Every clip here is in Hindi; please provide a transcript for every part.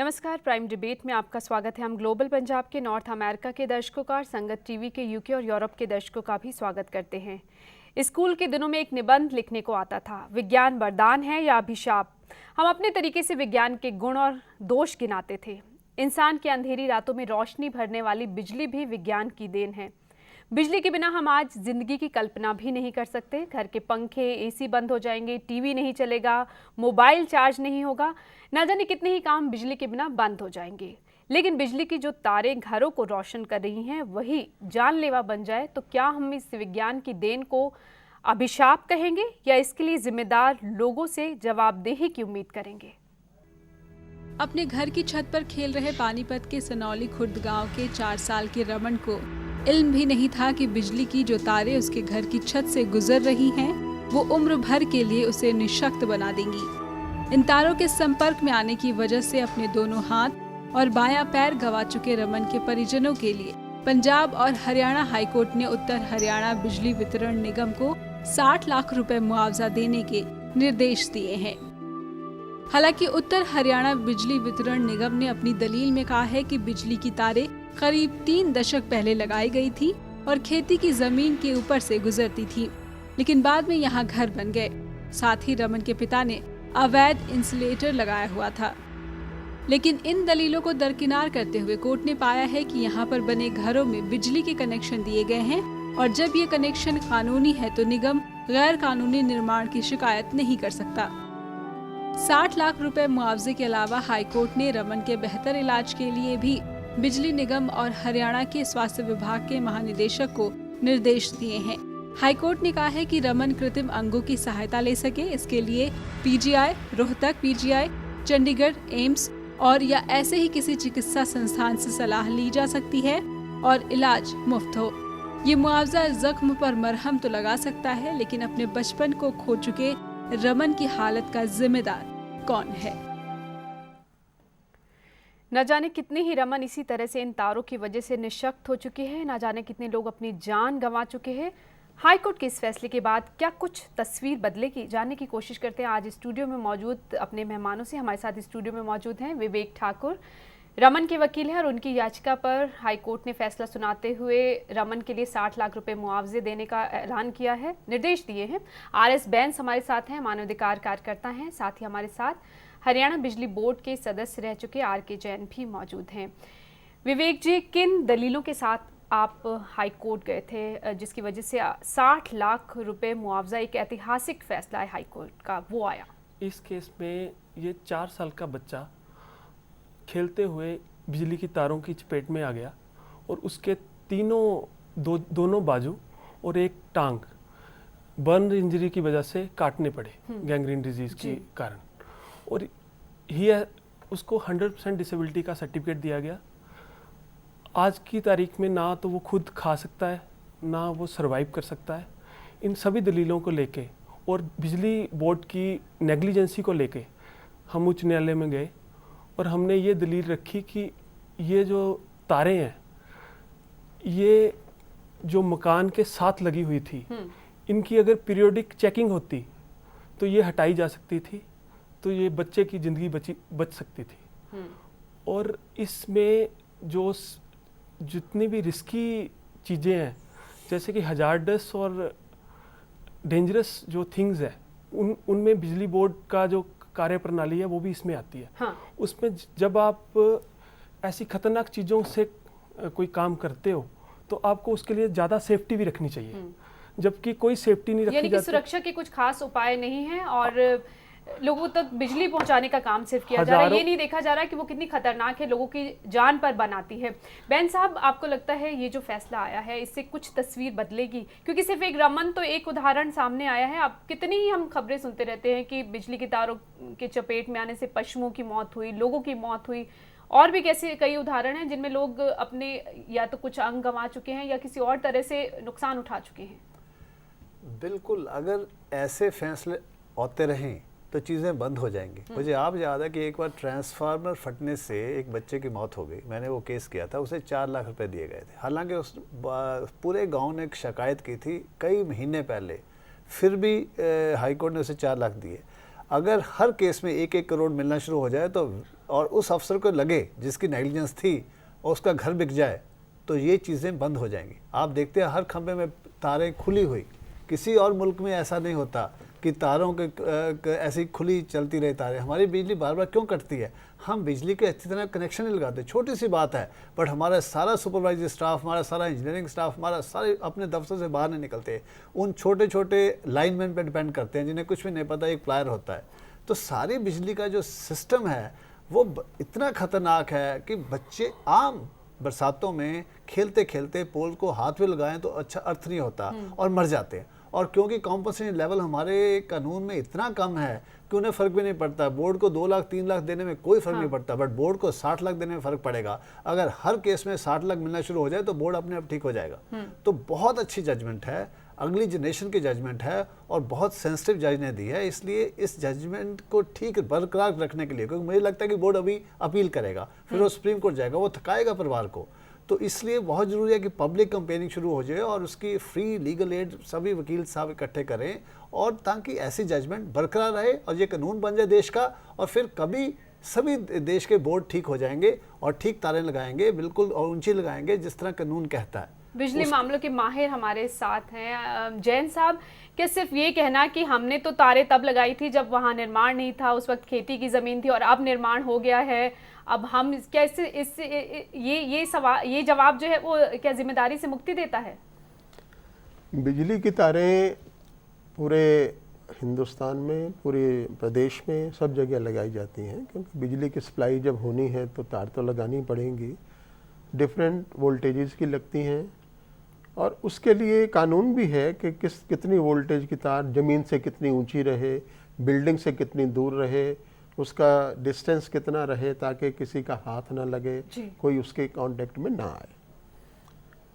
नमस्कार, प्राइम डिबेट में आपका स्वागत है। हम ग्लोबल पंजाब के नॉर्थ अमेरिका के दर्शकों का और संगत टीवी के यूके और यूरोप के दर्शकों का भी स्वागत करते हैं। स्कूल के दिनों में एक निबंध लिखने को आता था, विज्ञान वरदान है या अभिशाप। हम अपने तरीके से विज्ञान के गुण और दोष गिनाते थे। इंसान की अंधेरी रातों में रोशनी भरने वाली बिजली भी विज्ञान की देन है। बिजली के बिना हम आज जिंदगी की कल्पना भी नहीं कर सकते। घर के पंखे, एसी बंद हो जाएंगे, टीवी नहीं चलेगा, मोबाइल चार्ज नहीं होगा, ना जाने कितने ही काम बिजली के बिना बंद हो जाएंगे। लेकिन बिजली की जो तारें घरों को रोशन कर रही हैं वही जानलेवा बन जाए तो क्या हम इस विज्ञान की देन को अभिशाप कहेंगे या इसके लिए जिम्मेदार लोगों से जवाबदेही की उम्मीद करेंगे? अपने घर की छत पर खेल रहे पानीपत के सनौली खुर्द गांव के 4 साल के रमन को इल्म भी नहीं था कि बिजली की जो तारें उसके घर की छत से गुजर रही हैं, वो उम्र भर के लिए उसे निशक्त बना देंगी। इन तारों के संपर्क में आने की वजह से अपने दोनों हाथ और बायां पैर गंवा चुके रमन के परिजनों के लिए पंजाब और हरियाणा हाईकोर्ट ने उत्तर हरियाणा बिजली वितरण निगम को 60 लाख रुपए मुआवजा देने के निर्देश दिए हैं। हालांकि उत्तर हरियाणा बिजली वितरण निगम ने अपनी दलील में कहा है कि बिजली की तारें करीब 3 दशक पहले लगाई गई थी और खेती की जमीन के ऊपर से गुजरती थी, लेकिन बाद में यहाँ घर बन गए। साथ ही रमन के पिता ने अवैध इंसुलेटर लगाया हुआ था। लेकिन इन दलीलों को दरकिनार करते हुए कोर्ट ने पाया है कि यहाँ पर बने घरों में बिजली के कनेक्शन दिए गए हैं और जब ये कनेक्शन कानूनी है तो निगम गैर कानूनी निर्माण की शिकायत नहीं कर सकता। 60 लाख रुपए मुआवजे के अलावा हाईकोर्ट ने रमन के बेहतर इलाज के लिए भी बिजली निगम और हरियाणा के स्वास्थ्य विभाग के महानिदेशक को निर्देश दिए हैं। हाईकोर्ट ने कहा है कि रमन कृत्रिम अंगों की सहायता ले सके, इसके लिए PGI, Rohtak PGI, Chandigarh AIIMS और या ऐसे ही किसी चिकित्सा संस्थान से सलाह ली जा सकती है और इलाज मुफ्त हो। ये मुआवजा जख्म पर मरहम तो लगा सकता है, लेकिन अपने बचपन को खो चुके रमन की हालत का जिम्मेदार कौन है? न जाने कितने ही रमन इसी तरह से इन तारों की वजह से निशक्त हो चुके हैं, न जाने कितने लोग अपनी जान गंवा चुके हैं। हाईकोर्ट के इस फैसले के बाद क्या कुछ तस्वीर बदलेगी, जानने की कोशिश करते हैं आज स्टूडियो में मौजूद अपने मेहमानों से। हमारे साथ स्टूडियो में मौजूद हैं विवेक ठाकुर, रमन के वकील हैं और उनकी याचिका पर हाईकोर्ट ने फैसला सुनाते हुए रमन के लिए 60 लाख रुपए मुआवजे देने का ऐलान किया है, निर्देश दिए हैं। RS बैंस हमारे साथ हैं, मानवाधिकार कार्यकर्ता हैं। साथ ही हमारे साथ हरियाणा बिजली बोर्ड के सदस्य रह चुके RK जैन भी मौजूद हैं। विवेक जी, किन दलीलों के साथ आप हाई कोर्ट गए थे जिसकी वजह से 60 लाख रुपए मुआवजा, एक ऐतिहासिक फैसला है हाई कोर्ट का, वो आया? इस केस में ये 4 साल का बच्चा खेलते हुए बिजली की तारों की चपेट में आ गया और उसके दोनों बाजू और एक टांग बर्न इंजरी की वजह से काटने पड़े, गैंग्रीन डिजीज के कारण। और उसको 100% डिसेबिलिटी का सर्टिफिकेट दिया गया। आज की तारीख में ना तो वो खुद खा सकता है, ना वो सरवाइव कर सकता है। इन सभी दलीलों को लेके और बिजली बोर्ड की नेग्लिजेंसी को लेके हम उच्च न्यायालय में गए और हमने ये दलील रखी कि ये जो तारें हैं, ये जो मकान के साथ लगी हुई थी, इनकी अगर पीरियोडिक चेकिंग होती तो ये हटाई जा सकती थी, तो ये बच्चे की ज़िंदगी बच सकती थी। और इसमें जो जितनी भी रिस्की चीज़ें हैं, जैसे कि हजार्डस और डेंजरस जो थिंग्स है, उनमें बिजली बोर्ड का जो कार्य प्रणाली है वो भी इसमें आती है। हाँ। उसमें जब आप ऐसी खतरनाक चीज़ों से कोई काम करते हो तो आपको उसके लिए ज़्यादा सेफ्टी भी रखनी चाहिए, जबकि कोई सेफ्टी नहीं रखी जाती। सुरक्षा के कुछ खास उपाय नहीं है और लोगों तक बिजली पहुंचाने का काम सिर्फ किया जा रहा है। ये नहीं देखा जा रहा है कि वो कितनी खतरनाक है, लोगों की जान पर बनाती है। बैन साहब, आपको लगता है ये जो फैसला आया है इससे कुछ तस्वीर बदलेगी? क्योंकि सिर्फ एक रमन तो एक उदाहरण सामने आया है। अब कितनी ही हम खबरें सुनते रहते हैं कि बिजली की तारों के चपेट में आने से पशुओं की मौत हुई, लोगों की मौत हुई, और भी कैसे कई उदाहरण हैं जिनमें लोग अपने या तो कुछ अंग गंवा चुके हैं या किसी और तरह से नुकसान उठा चुके हैं। बिल्कुल, अगर ऐसे फैसले होते रहें तो चीज़ें बंद हो जाएंगी। मुझे आप याद है कि एक बार ट्रांसफार्मर फटने से एक बच्चे की मौत हो गई। मैंने वो केस किया था, उसे 4 लाख रुपए दिए गए थे। हालांकि उस पूरे गांव ने एक शिकायत की थी कई महीने पहले, फिर भी हाई कोर्ट ने उसे 4 लाख दिए। अगर हर केस में 1-1 करोड़ मिलना शुरू हो जाए तो और उस अफसर को लगे जिसकी नेग्लिजेंस थी और उसका घर बिक जाए, तो ये चीज़ें बंद हो जाएंगी। आप देखते हैं हर खंभे में तारें खुली हुई, किसी और मुल्क में ऐसा नहीं होता कि तारों के ऐसी खुली चलती रहे तारें। हमारी बिजली बार बार क्यों कटती है? हम बिजली के अच्छी तरह कनेक्शन नहीं लगाते, छोटी सी बात है, बट हमारा सारा सुपरवाइजर स्टाफ, हमारा सारा इंजीनियरिंग स्टाफ, हमारा सारे अपने दफ्तर से बाहर नहीं निकलते, उन छोटे छोटे लाइनमैन पे डिपेंड करते हैं जिन्हें कुछ भी नहीं पता एक प्लायर होता है। तो सारी बिजली का जो सिस्टम है वो इतना खतरनाक है कि बच्चे आम बरसातों में खेलते खेलते पोल को हाथ में लगाएं तो अच्छा अर्थ नहीं होता और मर जाते हैं। और क्योंकि कॉम्पनसेशन लेवल हमारे कानून में इतना कम है कि उन्हें फ़र्क भी नहीं पड़ता। बोर्ड को 2 लाख 3 लाख देने में कोई फ़र्क नहीं पड़ता, बट बोर्ड को 60 लाख देने में फ़र्क पड़ेगा। अगर हर केस में 60 लाख मिलना शुरू हो जाए तो बोर्ड अपने आप ठीक हो जाएगा। तो बहुत अच्छी जजमेंट है, अगली जनरेशन की जजमेंट है और बहुत सेंसिटिव जज ने दी है। इसलिए इस जजमेंट को ठीक बरकरार रखने के लिए, क्योंकि मुझे लगता है कि बोर्ड अभी अपील करेगा, फिर वो सुप्रीम कोर्ट जाएगा, वो थकाएगा परिवार को। तो इसलिए बहुत ज़रूरी है कि पब्लिक कंपेनिंग शुरू हो जाए और उसकी फ्री लीगल एड सभी वकील साहब इकट्ठे करें, और ताकि ऐसी जजमेंट बरकरार रहे और ये कानून बन जाए देश का। और फिर कभी सभी देश के बोर्ड ठीक हो जाएंगे और ठीक तारें लगाएंगे, बिल्कुल, और ऊंची लगाएंगे जिस तरह कानून कहता है। बिजली मामलों के माहिर हमारे साथ हैं। जैन साहब, क्या सिर्फ ये कहना कि हमने तो तारें तब लगाई थी जब वहाँ निर्माण नहीं था, उस वक्त खेती की ज़मीन थी, और अब निर्माण हो गया है, अब हम क्या इससे ये जवाब जो है वो क्या जिम्मेदारी से मुक्ति देता है? बिजली की तारें पूरे हिंदुस्तान में, पूरे प्रदेश में सब जगह लगाई जाती हैं, क्योंकि बिजली की सप्लाई जब होनी है तो तार तो लगानी पड़ेंगी। डिफरेंट वोल्टेजेस की लगती हैं और उसके लिए कानून भी है कि कितनी वोल्टेज की तार ज़मीन से कितनी ऊंची रहे, बिल्डिंग से कितनी दूर रहे, उसका डिस्टेंस कितना रहे ताकि किसी का हाथ ना लगे, कोई उसके कांटेक्ट में ना आए।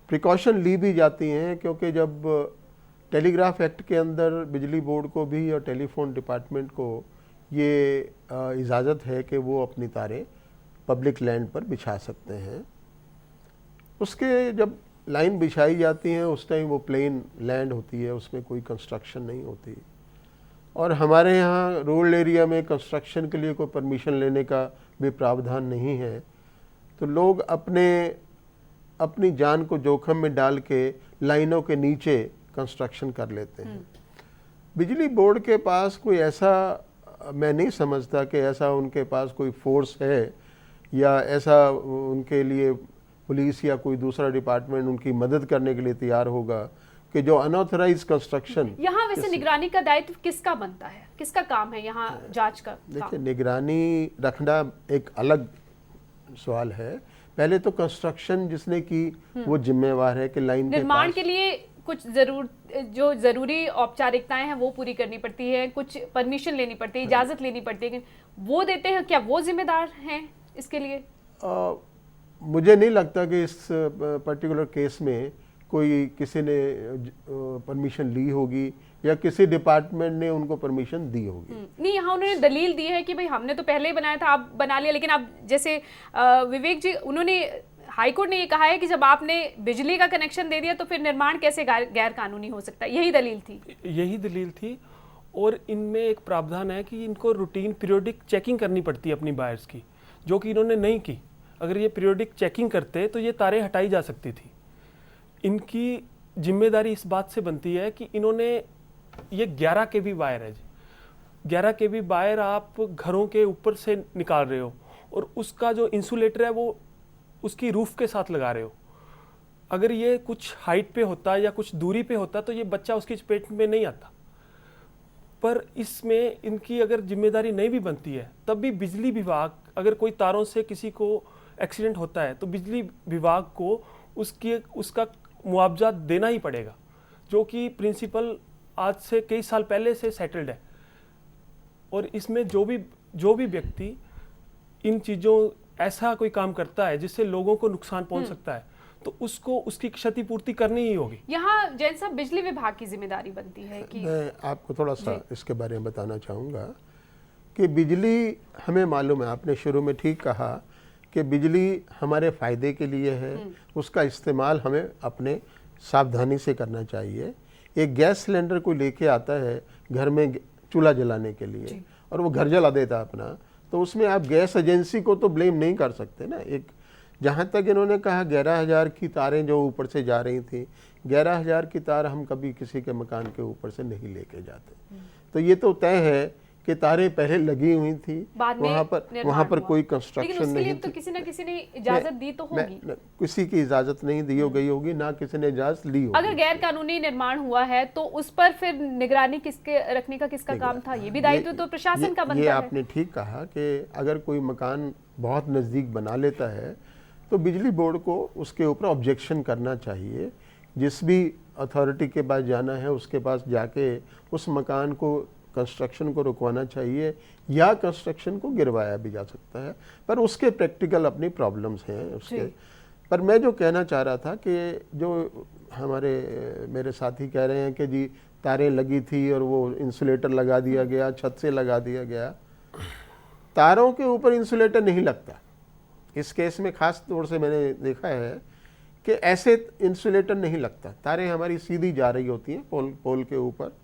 प्रिकॉशन ली भी जाती हैं, क्योंकि जब टेलीग्राफ एक्ट के अंदर बिजली बोर्ड को भी और टेलीफोन डिपार्टमेंट को ये इजाज़त है कि वो अपनी तारें पब्लिक लैंड पर बिछा सकते हैं। उसके जब लाइन बिछाई जाती हैं उस टाइम वो प्लेन लैंड होती है, उसमें कोई कंस्ट्रक्शन नहीं होती। और हमारे यहाँ रूरल एरिया में कंस्ट्रक्शन के लिए कोई परमिशन लेने का भी प्रावधान नहीं है, तो लोग अपनी जान को जोखिम में डाल के लाइनों के नीचे कंस्ट्रक्शन कर लेते हैं। बिजली बोर्ड के पास कोई ऐसा, मैं नहीं समझता कि ऐसा उनके पास कोई फोर्स है या ऐसा उनके लिए पुलिस या कोई दूसरा डिपार्टमेंट उनकी मदद करने के लिए तैयार होगा कि जो अनऑथराइज्ड कंस्ट्रक्शन। यहाँ वैसे निगरानी का दायित्व किसका बनता है, किसका काम है यहाँ जांच का? देखिए, निगरानी रखना एक अलग सवाल है। पहले तो कंस्ट्रक्शन जिसने की वो जिम्मेवार है कि लाइन निर्माण के लिए कुछ जो जरूरी औपचारिकताएं हैं वो पूरी करनी पड़ती है, कुछ परमिशन लेनी पड़ती है, इजाजत लेनी पड़ती है, वो देते हैं, क्या वो जिम्मेदार हैं इसके लिए? मुझे नहीं लगता कि इस पर्टिकुलर केस में कोई किसी ने परमिशन ली होगी या किसी डिपार्टमेंट ने उनको परमिशन दी होगी। नहीं, यहाँ उन्होंने दलील दी है कि भाई हमने तो पहले ही बनाया था, आप बना लिया, लेकिन अब जैसे विवेक जी, उन्होंने हाईकोर्ट ने ये कहा है कि जब आपने बिजली का कनेक्शन दे दिया तो फिर निर्माण कैसे गैर कानूनी हो सकता है। यही दलील थी। और इनमें एक प्रावधान है कि इनको रूटीन पीरियोडिक चेकिंग करनी पड़ती है अपनी बायर्स की, जो कि इन्होंने नहीं की। अगर ये पीरियोडिक चेकिंग करते तो ये तारें हटाई जा सकती थी। इनकी जिम्मेदारी इस बात से बनती है कि इन्होंने ये 11 kV वायर है जी, 11 kV वायर आप घरों के ऊपर से निकाल रहे हो और उसका जो इंसुलेटर है वो उसकी रूफ के साथ लगा रहे हो। अगर ये कुछ हाइट पे होता या कुछ दूरी पे होता तो ये बच्चा उसकी चपेट में नहीं आता। पर इसमें इनकी अगर जिम्मेदारी नहीं भी बनती है तब भी बिजली विभाग, अगर कोई तारों से किसी को एक्सीडेंट होता है तो बिजली विभाग को उसका मुआवजा देना ही पड़ेगा, जो कि प्रिंसिपल आज से कई साल पहले से सेटल्ड है। और इसमें जो भी व्यक्ति इन चीज़ों ऐसा कोई काम करता है जिससे लोगों को नुकसान पहुंच सकता है तो उसको उसकी क्षतिपूर्ति करनी ही होगी। यहाँ जैन साहब, बिजली विभाग की जिम्मेदारी बनती है कि मैं आपको थोड़ा सा इसके बारे में बताना चाहूँगा कि बिजली, हमें मालूम है, आपने शुरू में ठीक कहा कि बिजली हमारे फ़ायदे के लिए है, उसका इस्तेमाल हमें अपने सावधानी से करना चाहिए। एक गैस सिलेंडर को लेके आता है घर में चूल्हा जलाने के लिए और वो घर जला देता अपना, तो उसमें आप गैस एजेंसी को तो ब्लेम नहीं कर सकते ना। एक जहाँ तक इन्होंने कहा 11,000 की तारें जो ऊपर से जा रही थी, 11,000 की तार हम कभी किसी के मकान के ऊपर से नहीं लेके जाते। तो ये तो तय है कि तारें पहले लगी हुई थी, वहाँ पर कोई कंस्ट्रक्शन नहीं तो किसी न किसी ने इजाजत दी तो होगी। किसी की इजाजत नहीं दी गई होगी, ना किसी ने इजाजत ली होगी। अगर गैर कानूनी निर्माण हुआ है तो उस पर फिर निगरानी किसके रखने का किसका काम था? ये भी दायित्व तो प्रशासन का बनता है। ये आपने ठीक कहा कि अगर कोई मकान बहुत नज़दीक बना लेता है तो बिजली बोर्ड को उसके ऊपर ऑब्जेक्शन करना चाहिए। जिस भी अथॉरिटी के पास जाना है उसके पास जाके उस मकान को, कंस्ट्रक्शन को रुकवाना चाहिए, या कंस्ट्रक्शन को गिरवाया भी जा सकता है, पर उसके प्रैक्टिकल अपनी प्रॉब्लम्स हैं उसके। पर मैं जो कहना चाह रहा था कि जो मेरे साथी कह रहे हैं कि जी तारें लगी थी और वो इंसुलेटर लगा दिया गया, छत से लगा दिया गया। तारों के ऊपर इंसुलेटर नहीं लगता। इस केस में खास तौर से मैंने देखा है कि ऐसे इंसुलेटर नहीं लगता। तारें हमारी सीधी जा रही होती हैं पोल के ऊपर।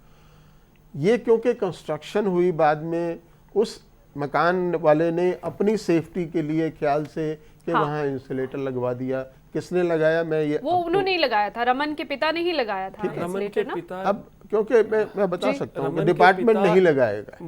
ये क्योंकि कंस्ट्रक्शन हुई बाद में, उस मकान वाले ने अपनी सेफ्टी के लिए ख्याल से कि वहाँ इंसुलेटर लगवा दिया। किसने लगाया? उन्होंने ही लगाया था, रमन के पिता ने ही लगाया था रमन के पिता। अब क्योंकि मैं बता सकता हूँ डिपार्टमेंट नहीं लगाएगा।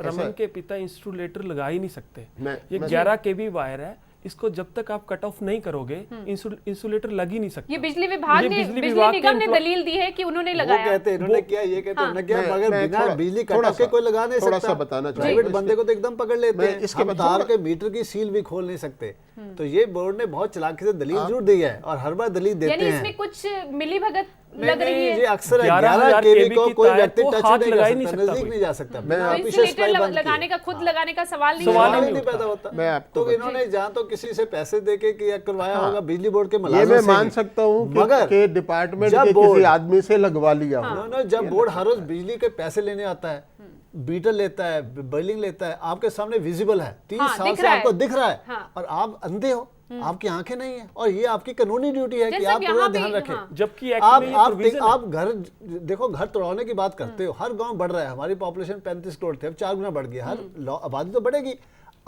रमन के पिता इंसुलेटर लगा ही नहीं सकते। ये 11 kV वायर है, इसको जब तक आप कट ऑफ नहीं करोगे इंसुलेटर लग ही नहीं सकता। ये बिजली विभाग ने, बिजली निगम ने दलील दी है कि उन्होंने लगाया। वो कहते हैं इन्होंने किया, ये कहते हैं किया, मगर बिना बिजली कट ऑफ के कोई लगा नहीं सकता। थोड़ा सा बताना चाहिए। प्राइवेट बंदे को तो एकदम पकड़ लेते हैं। इसके तार के मीटर की सील भी खोल नहीं सकते। तो ये बोर्ड ने बहुत चालाकी से दलील जरूर दी है और हर बार दलील देते हैं। इसमें कुछ मिली भगत लग रही है। ये अक्सर 11 kV को कोई व्यक्ति टच नहीं कर सकता, नजदीक नहीं जा सकता। लगाने का, खुद लगाने का सवाल नहीं पैदा होता। तो इन्होंने जहाँ तो किसी से पैसे देके करवाया होगा बिजली बोर्ड के मुलाजिम से। ये मैं मान सकता हूँ कि डिपार्टमेंट के किसी आदमी से लगवा लिया हो। जब बोर्ड हर रोज बिजली के पैसे लेने आता है, बीटर लेता है, बिलिंग लेता है, आपके सामने विजिबल है, 30 साल से आपको दिख रहा है, और आप अंधे हो, आपकी आंखें नहीं है, और ये आपकी कानूनी ड्यूटी है कि आप थोड़ा ध्यान रखें। जबकि आप घर देखो, घर तोड़ने की बात करते हो, हर गांव बढ़ रहा है। हमारी पॉपुलेशन 35 करोड़ थे, अब 4 गुना बढ़ गई। हर आबादी तो बढ़ेगी।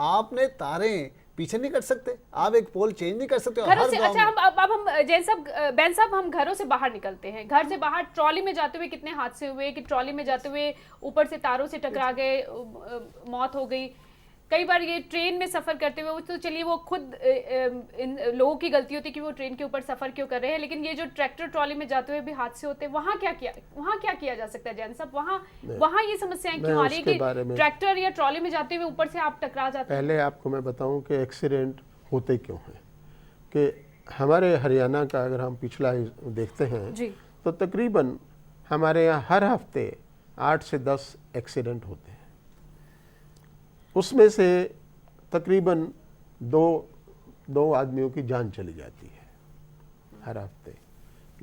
आपने तारें पीछे नहीं कर सकते, आप एक पोल चेंज नहीं कर सकते। घरों से, अच्छा हम बैन साहब हम घरों से बाहर निकलते हैं, घर से बाहर ट्रॉली में जाते हुए कितने हादसे हुए कि ट्रॉली में जाते हुए ऊपर से तारों से टकरा गए, मौत हो गई। कई बार ये ट्रेन में सफर करते हुए, तो चलिए वो खुद इन लोगों की गलती होती है कि वो ट्रेन के ऊपर सफर क्यों कर रहे हैं, लेकिन ये जो ट्रैक्टर ट्रॉली में जाते हुए भी हादसे होते हैं, वहाँ क्या किया जा सकता है जैन साहब? वहाँ ये समस्याएं क्यों आ रही है कि ट्रैक्टर या ट्रॉली में जाते हुए ऊपर से आप टकरा जाते हैं? पहले आपको मैं बताऊं कि एक्सीडेंट होते क्यों हैं। कि हमारे हरियाणा का अगर हम पिछला देखते हैं तो तकरीबन हमारे यहाँ हर हफ्ते 8 से 10 एक्सीडेंट होते हैं। उसमें से तकरीबन दो आदमियों की जान चली जाती है हर हफ्ते,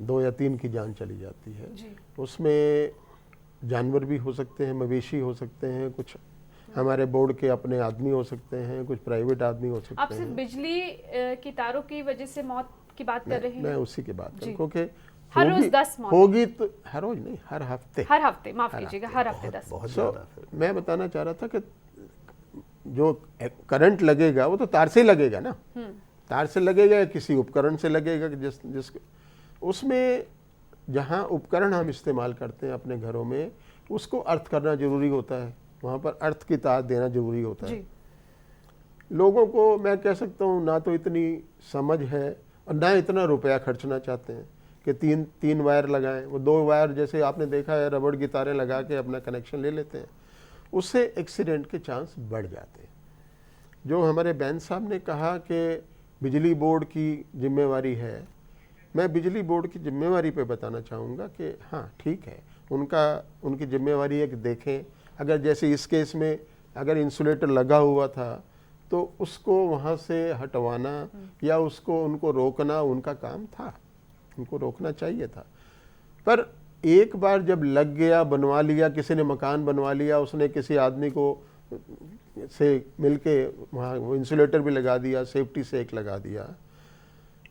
2 या 3 की जान चली जाती है। उसमें जानवर भी हो सकते हैं, मवेशी हो सकते हैं, कुछ हमारे बोर्ड के अपने आदमी हो सकते हैं, कुछ प्राइवेट आदमी हो सकते हैं। आप सिर्फ बिजली की तारों की वजह से मौत की बात कर रहे हैं? मैं उसी की बात कर रहा हूँ क्योंकि हर रोज 10 मौत होगी, तो हर रोज नहीं, हर हफ्ते माफ कीजिएगा, हर हफ्ते 10। बहुत ज्यादा। मैं बताना चाह रहा था कि जो करंट लगेगा वो तो तार से लगेगा ना, तार से लगेगा या किसी उपकरण से लगेगा जिस उसमें जहाँ उपकरण हम इस्तेमाल करते हैं अपने घरों में, उसको अर्थ करना जरूरी होता है, वहाँ पर अर्थ की तार देना जरूरी होता है। लोगों को मैं कह सकता हूँ ना तो इतनी समझ है और ना इतना रुपया खर्चना चाहते हैं कि तीन वायर लगाएं। वो 2 वायर जैसे आपने देखा है रबड़ की तारें लगा के अपना कनेक्शन ले लेते हैं, उससे एक्सीडेंट के चांस बढ़ जाते हैं। जो हमारे बैन साहब ने कहा कि बिजली बोर्ड की जिम्मेवारी है, मैं बिजली बोर्ड की जिम्मेवारी पे बताना चाहूँगा कि हाँ ठीक है, उनकी जिम्मेवारी है कि देखें, अगर जैसे इस केस में अगर इंसुलेटर लगा हुआ था तो उसको वहाँ से हटवाना या उनको रोकना उनका काम था, उनको रोकना चाहिए था। पर एक बार जब लग गया, बनवा लिया, किसी ने मकान बनवा लिया, उसने किसी आदमी को से मिलके वहाँ वो इंसुलेटर भी लगा दिया, सेफ्टी से एक लगा दिया,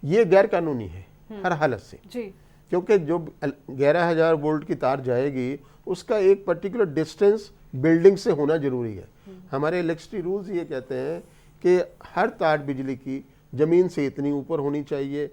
ये गैर कानूनी है हर हालत से जी। क्योंकि जो 11,000 वोल्ट की तार जाएगी उसका एक पर्टिकुलर डिस्टेंस बिल्डिंग से होना जरूरी है। हमारे इलेक्ट्रिसिटी रूल्स ये कहते हैं कि हर तार बिजली की जमीन से इतनी ऊपर होनी चाहिए,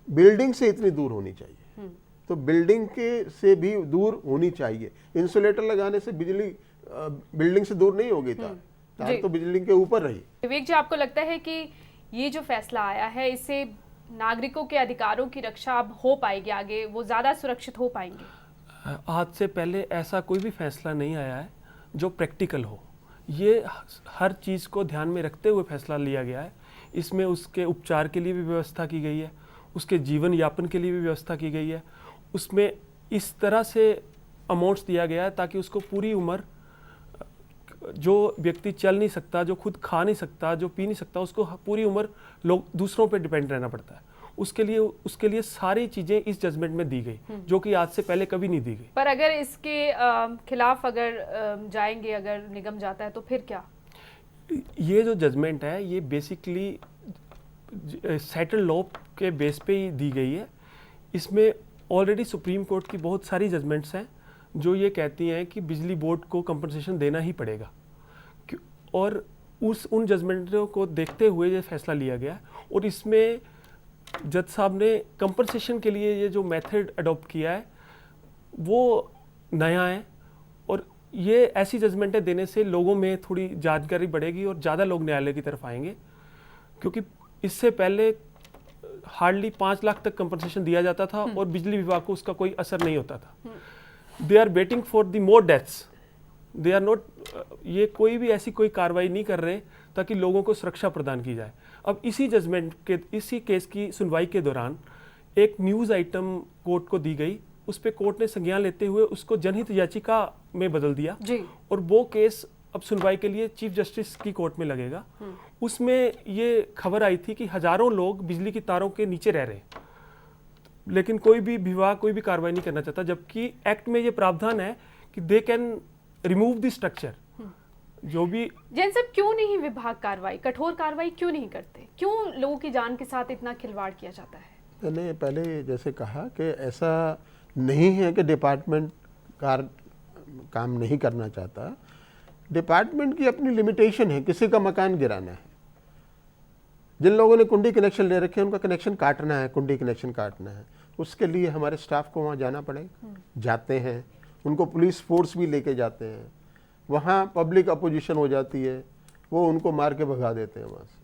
बिल्डिंग से इतनी दूर होनी चाहिए। तो बिल्डिंग के से भी दूर होनी चाहिए। इंसुलेटर लगाने से बिजली बिल्डिंग से दूर नहीं होगी, तार तो बिल्डिंग के ऊपर रही। विवेक जी, आपको लगता है कि ये जो फैसला आया है इससे नागरिकों के अधिकारों की रक्षा अब हो पाएगी, आगे वो ज़्यादा सुरक्षित हो पाएंगे? आज से पहले ऐसा कोई भी फैसला नहीं आया है जो प्रैक्टिकल हो। ये हर चीज़ को ध्यान में रखते हुए फैसला लिया गया है। इसमें उसके उपचार के लिए भी व्यवस्था की गई है, उसके जीवन यापन के लिए भी व्यवस्था की गई है। उसमें इस तरह से अमाउंट्स दिया गया है ताकि उसको पूरी उम्र, जो व्यक्ति चल नहीं सकता, जो खुद खा नहीं सकता, जो पी नहीं सकता, उसको पूरी उम्र लोग दूसरों पे डिपेंड रहना पड़ता है, उसके लिए सारी चीज़ें इस जजमेंट में दी गई जो कि आज से पहले कभी नहीं दी गई। पर अगर इसके खिलाफ अगर जाएंगे, अगर निगम जाता है तो फिर क्या? ये जो जजमेंट है ये बेसिकली सेटल लॉ के बेस पे ही दी गई है। इसमें ऑलरेडी सुप्रीम कोर्ट की बहुत सारी जजमेंट्स हैं जो ये कहती हैं कि बिजली बोर्ड को कंपनसेशन देना ही पड़ेगा, और उन जजमेंटों को देखते हुए ये फैसला लिया गया। और इसमें जज साहब ने कंपनसेशन के लिए ये जो मेथड अडॉप्ट किया है वो नया है, और ये ऐसी जजमेंटें देने से लोगों में थोड़ी जानकारी बढ़ेगी और ज़्यादा लोग न्यायालय की तरफ आएंगे, क्योंकि इससे पहले हार्डली 5 लाख तक कंपनसेशन दिया जाता था और बिजली विभाग को उसका कोई असर नहीं होता था। They are waiting for the more deaths, they are not, ये कोई भी ऐसी कोई कार्रवाई नहीं कर रहे ताकि लोगों को सुरक्षा प्रदान की जाए। अब इसी जजमेंट के, इसी केस की सुनवाई के दौरान एक न्यूज़ आइटम कोर्ट को दी गई, उस पर कोर्ट ने संज्ञान लेते हुए उसको जनहित याचिका में बदल दिया जी। और वो केस अब सुनवाई के लिए चीफ जस्टिस की कोर्ट में लगेगा। उसमें ये खबर आई थी कि हजारों लोग बिजली की तारों के नीचे रह रहे हैं, लेकिन कोई भी विभाग कोई भी कार्रवाई नहीं करना चाहता, जबकि एक्ट में ये प्रावधान है कि they can remove the structure. जो भी जैन साहब, क्यों नहीं विभाग कार्रवाई, कठोर कार्रवाई क्यों नहीं करते? क्यों लोगों की जान के साथ इतना खिलवाड़ किया जाता है? मैंने पहले जैसे कहा कि ऐसा नहीं है कि डिपार्टमेंट काम नहीं करना चाहता। डिपार्टमेंट की अपनी लिमिटेशन है, किसी का मकान गिराना है, जिन लोगों ने कुंडी कनेक्शन ले रखे हैं उनका कनेक्शन काटना है, कुंडी कनेक्शन काटना है, उसके लिए हमारे स्टाफ को वहाँ जाना पड़ेगा। जाते हैं, उनको पुलिस फोर्स भी लेके जाते हैं, वहाँ पब्लिक अपोजिशन हो जाती है, वो उनको मार के भगा देते हैं वहाँ से।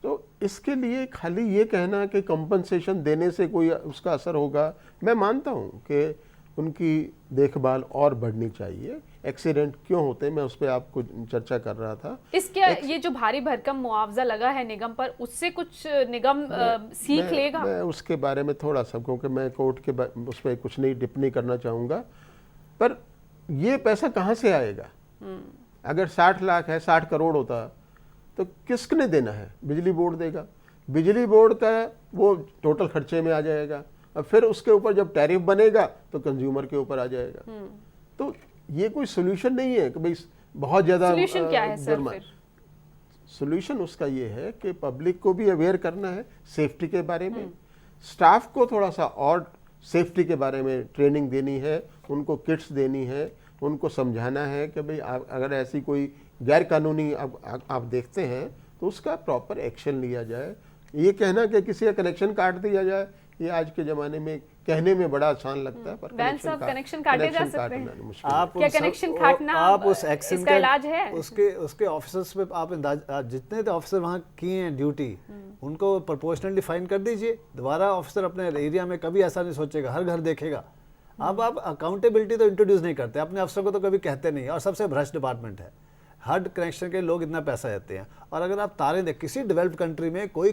तो इसके लिए खाली ये कहना कि कंपनसेशन देने से कोई उसका असर होगा, मैं मानता हूँ कि उनकी देखभाल और बढ़नी चाहिए। एक्सीडेंट क्यों होते हैं, मैं उस पर आपको चर्चा कर रहा था। इसके ये जो भारी भरकम मुआवजा लगा है निगम पर, उससे कुछ निगम सीख लेगा? मैं उसके बारे में थोड़ा सा, क्योंकि मैं कोर्ट के उस पर कुछ नहीं टिप्पणी करना चाहूँगा, पर ये पैसा कहाँ से आएगा? अगर 60 लाख है, 60 करोड़ होता तो किसने देना है? बिजली बोर्ड देगा। बिजली बोर्ड का वो टोटल खर्चे में आ जाएगा, और फिर उसके ऊपर जब टैरिफ बनेगा तो कंज्यूमर के ऊपर आ जाएगा। तो ये कोई सोल्यूशन नहीं है कि भाई बहुत ज़्यादा सोल्यूशन क्या है सर फिर? सोल्यूशन उसका ये है कि पब्लिक को भी अवेयर करना है सेफ्टी के बारे में, स्टाफ को थोड़ा सा और सेफ्टी के बारे में ट्रेनिंग देनी है, उनको किट्स देनी है, उनको समझाना है कि भाई अगर ऐसी कोई गैर कानूनी आप देखते हैं तो उसका प्रॉपर एक्शन लिया जाए। ये कहना कि किसी का कनेक्शन काट दिया जाए, ये आज के ज़माने में कहने में बड़ा आसान लगता है, पर कनेक्शन काटे जा सकते हैं। आप क्या कनेक्शन काटना आप उस एक्शन का इलाज है? उसके ऑफिसर्स पे आप जितने ऑफिसर वहाँ किए हैं ड्यूटी, उनको प्रोपोर्शनली फाइन कर दीजिए। दोबारा ऑफिसर अपने एरिया में कभी ऐसा नहीं सोचेगा, हर घर देखेगा। अब आप अकाउंटेबिलिटी तो इंट्रोड्यूस नहीं करते, अपने अफसर को तो कभी कहते नहीं, और सबसे भ्रष्ट डिपार्टमेंट है। हर कनेक्शन के लोग इतना पैसा देते हैं, और अगर आप तारे देख, किसी डेवलप्ड कंट्री में कोई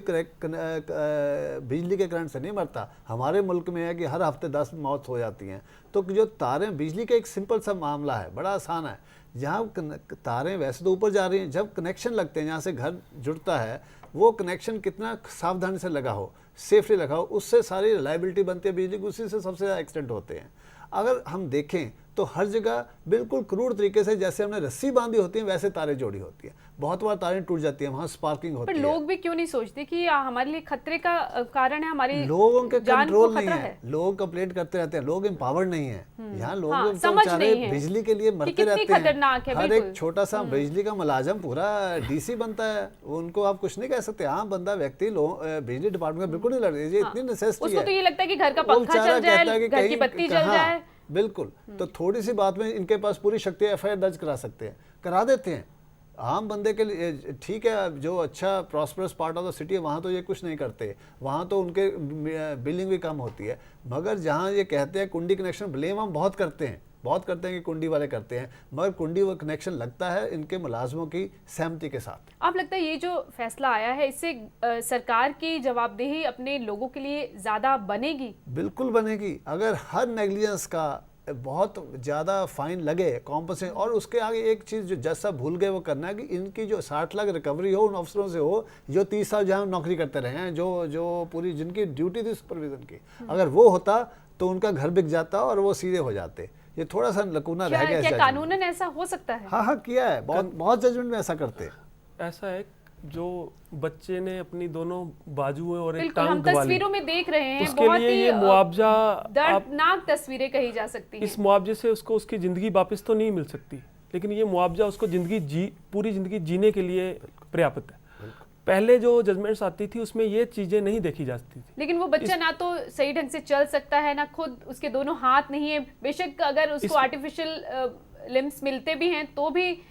बिजली के करंट से नहीं मरता। हमारे मुल्क में है कि हर हफ्ते 10 मौत हो जाती हैं। तो जो तारें, बिजली का एक सिंपल सा मामला है, बड़ा आसान है। जहाँ तारें वैसे तो ऊपर जा रही हैं, जब कनेक्शन लगते हैं, जहाँ से घर जुड़ता है, वो कनेक्शन कितना सावधानी से लगा हो, सेफली लगा हो, उससे सारी रिलायबिलिटी बनती है बिजली की, उसी से सबसे ज़्यादा एक्सीडेंट होते हैं। अगर हम देखें तो हर जगह बिल्कुल क्रूड तरीके से जैसे हमने रस्सी बांधी होती है वैसे तारें जोड़ी होती है। बहुत बार तारें टूट जाती है, वहाँ स्पार्किंग होती पर है। लोग भी क्यों नहीं सोचते कि हमारे लिए खतरे का कारण है, हमारी लोगों के जान को कंट्रोल नहीं खतरा है, लोग कंप्लेंट करते रहते हैं, लोग एम्पावर्ड नहीं है। यहाँ लोग हाँ, तो समझ बेचारे नहीं है बिजली के लिए कि मरते कितनी रहते हैं। खतरनाक है, हर बिल्कुल। एक छोटा सा बिजली का मुलाजम पूरा डीसी बनता है, उनको आप कुछ नहीं कह सकते। आम बंदा व्यक्ति बिजली डिपार्टमेंट में बिल्कुल नहीं लड़ रही है, इतनी नेसेसिटी उसको है। तो ये लगता है कि घर का वो पंखा बेचारा चल जाए, कहता है कि घर की कहीं बत्ती जल कहाँ, जाए। बिल्कुल। तो थोड़ी सी बात में इनके पास पूरी शक्ति एफआईआर दर्ज करा सकते हैं, करा देते हैं। आम बंदे के लिए ठीक है, जो अच्छा prosperous part of the city है वहाँ तो ये कुछ नहीं करते, वहाँ तो उनके बिलिंग भी कम होती है। मगर जहाँ ये कहते हैं कुंडी कनेक्शन, ब्लेम हम बहुत करते हैं कि कुंडी वाले करते हैं, मगर कुंडी वो कनेक्शन लगता है इनके मुलाजमों की सहमति के साथ। आप लगता है ये जो फैसला आया है इससे सरकार की जवाबदेही अपने लोगों के लिए ज़्यादा बनेगी? बिल्कुल बनेगी। अगर हर नेग्लिजेंस का बहुत ज़्यादा फाइन लगे, कॉम्पनसेशन, और उसके आगे एक चीज़ जो जज साहब भूल गए वो करना है कि इनकी जो 60 लाख रिकवरी हो उन अफसरों से हो जो 30 साल जहाँ नौकरी करते रहे हैं, जो पूरी जिनकी ड्यूटी थी सुपरविजन की, अगर वो होता तो उनका घर बिक जाता और वो सीधे हो जाते। ये थोड़ा सा लकूना रह गया। क्या कानूनन ऐसा हो सकता है? हाँ किया है, बहुत जजमेंट में ऐसा करते हैं। ऐसा है जो बच्चे ने अपनी दोनों बाजुएं और एक बिल्कुल, टांग हम गंवा ली, तस्वीरों में देख रहे हैं, उसके बहुत लिए ही ये मुआवजा, दर्दनाक तस्वीरें कही जा सकती हैं। इस मुआवजे से उसको उसकी जिंदगी वापस तो नहीं मिल सकती, लेकिन ये मुआवजा उसको पूरी जिंदगी जीने के लिए पर्याप्त है। पहले जो जजमेंट्स आती थी उसमें ये चीजें नहीं देखी जाती थी। लेकिन वो बच्चा ना तो सही ढंग से चल सकता है, ना खुद उसके दोनों हाथ नहीं है। बेशक अगर उसको आर्टिफिशियल लिम्स मिलते भी हैं तो भी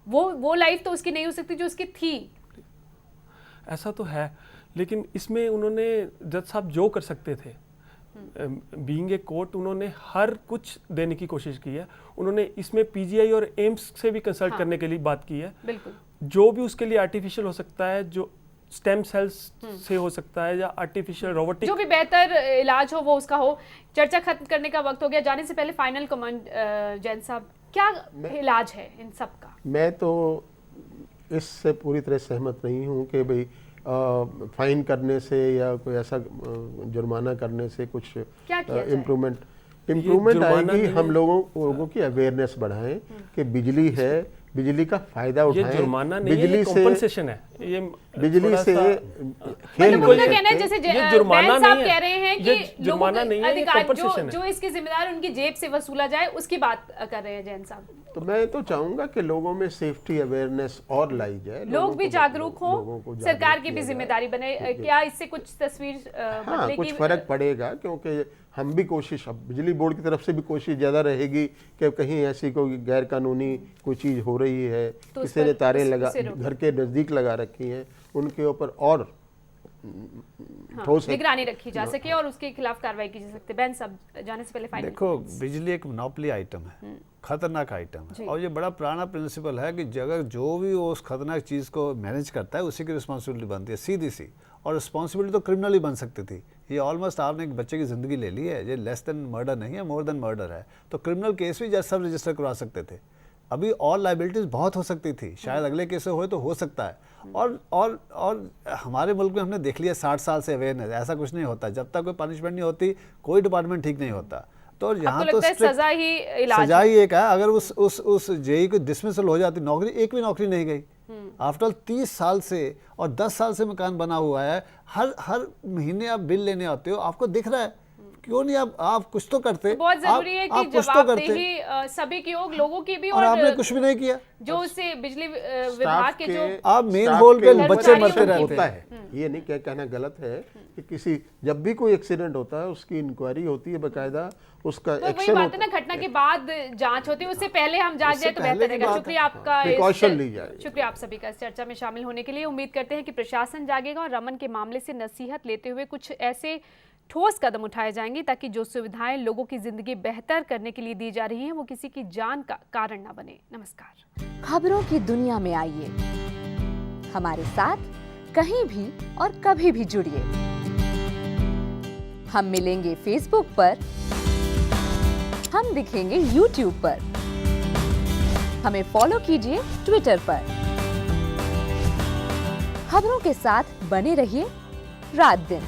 वो लाइफ तो उसकी नहीं हो सकती जो उसकी थी। ऐसा तो है, लेकिन इसमें उन्होंने जज साहब जो कर सकते थे, बीइंग ए कोर्ट, उन्होंने हर कुछ देने की कोशिश की है। उन्होंने इसमें पीजीआई और एम्स से भी कंसल्ट करने के लिए बात की है। बिल्कुल, जो भी उसके लिए आर्टिफिशियल हो सकता है, जो स्टेम सेल्स से हो सकता है या आर्टिफिशियल रोबोटिक, जो भी बेहतर इलाज हो वो उसका हो। चर्चा खत्म करने का वक्त हो गया। जाने से पहले फाइनल कमेंट जैन साहब, क्या इलाज है इन सब का? मैं तो इससे पूरी तरह सहमत नहीं हूँ कि भाई फाइन करने से या कोई ऐसा जुर्माना करने से कुछ इम्प्रूवमेंट आएगी। हम लोगों की अवेयरनेस बढ़ाएं कि बिजली है, बिजली का फायदा उठाएं। ये जुर्माना नहीं है, बिजली ये से कॉम्पनसेशन है। ये बिजली से खेल मतलब उनका कहना है जैसे जुर्माना साहब नहीं कह है, रहे हैं ये कि जुर्माना नहीं है, ये compensation है। जो इसके जिम्मेदार उनकी जेब से वसूला जाए उसकी बात कर रहे हैं जैन साहब। तो मैं तो चाहूंगा कि लोगों में सेफ्टी अवेयरनेस और लाई जाए, लोग भी जागरूक हो, सरकार की भी किया जाए। जिम्मेदारी बने। क्या इससे कुछ तस्वीर हाँ, कुछ फर्क पड़ेगा, क्योंकि हम भी कोशिश, अब बिजली बोर्ड की तरफ से भी कोशिश ज़्यादा रहेगी कि कहीं ऐसी कोई गैर कानूनी कोई चीज़ हो रही है, तो किसी ने तारें लगा घर के नज़दीक लगा रखी हैं, उनके ऊपर और निगरानी रखी जा सके और उसके खिलाफ कार्रवाई की जा सकती है। बैन साहब, जाने से पहले फाइनल। देखो, बिजली एक मोनोपोली आइटम है, खतरनाक आइटम है, और ये बड़ा पुराना प्रिंसिपल है कि जगह जो भी वो उस खतरनाक चीज़ को मैनेज करता है उसी की रिस्पॉन्सिबिलिटी बनती है, सीधी सी। और रिस्पॉन्सिबिलिटी तो क्रिमिनल ही बन सकती थी। ये ऑलमोस्ट आपने एक बच्चे की ज़िंदगी ले ली है, ये लेस देन मर्डर नहीं है, मोर देन मर्डर है। तो क्रिमिनल केस भी जज सब रजिस्टर करवा सकते थे। अभी और लाइबिलिटीज़ बहुत हो सकती थी, शायद अगले केस हो तो हो सकता है। और हमारे मुल्क में हमने देख लिया 60 साल से अवेयरनेस, ऐसा कुछ नहीं होता। जब तक कोई पनिशमेंट नहीं होती कोई डिपार्टमेंट ठीक नहीं होता। तो यहाँ तो सजा ही इलाज, सजा ही एक है। अगर उस जेई को डिसमिसल हो जाती, नौकरी, एक भी नौकरी नहीं गई। आफ्टर ऑल 30 साल से और 10 साल से मकान बना हुआ है, हर महीने आप बिल लेने आते हो, आपको दिख रहा है, क्यों नहीं आप कुछ तो करते। बहुत जरूरी है कि जवाबदेही सभी की हो, लोगों की भी, और आपने कुछ भी नहीं किया। जो उससे बिजली विभाग के जो आप मेन होल पे बच्चे मरते रहते हैं। ये नहीं कहना गलत है कि जब भी कोई एक्सीडेंट होता है उसकी इंक्वायरी होती है बकायदा, उसका एक्शन होता है ना, घटना के बाद जांच होती है, उससे पहले हम जाग जाए तो बेहतर रहेगा। शुक्रिया आपका, प्रिकॉशन ली जाए। शुक्रिया आप सभी का इस चर्चा में शामिल होने के लिए। उम्मीद करते हैं कि प्रशासन जागेगा और रमन के मामले से नसीहत लेते हुए कुछ ऐसे ठोस कदम उठाए जाएंगे ताकि जो सुविधाएं लोगों की जिंदगी बेहतर करने के लिए दी जा रही हैं वो किसी की जान का कारण ना बने। नमस्कार। खबरों की दुनिया में आइए, हमारे साथ कहीं भी और कभी भी जुड़िए। हम मिलेंगे फेसबुक पर, हम दिखेंगे यूट्यूब पर, हमें फॉलो कीजिए ट्विटर पर। खबरों के साथ बने रहिए रात दिन।